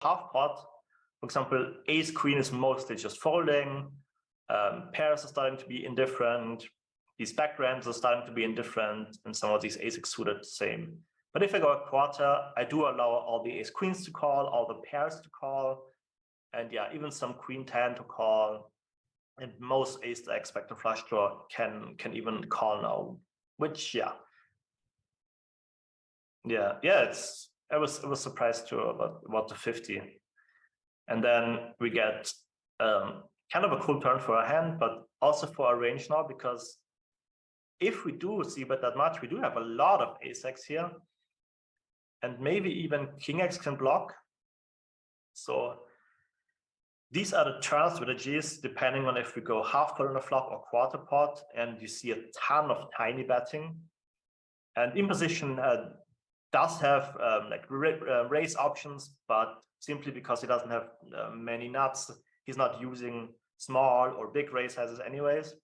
half pot. For example, ace queen is mostly just folding. Pairs are starting to be indifferent. These backgrounds are starting to be indifferent, and some of these ace-6 suited same. But if I go a quarter, I do allow all the ace queens to call, all the pairs to call, and yeah, even some queen 10 to call. And most ace expected flush draw can even call now, which I was surprised too about the 50. And then we get kind of a cool turn for our hand, but also for our range now, because if we do see bet that much, we do have a lot of ace-x here, and maybe even king-x can block. So these are the turn strategies, depending on if we go half pot on the flop or quarter pot, and you see a ton of tiny betting. And in position does have raise options, but simply because he doesn't have many nuts, he's not using small or big raise sizes anyways.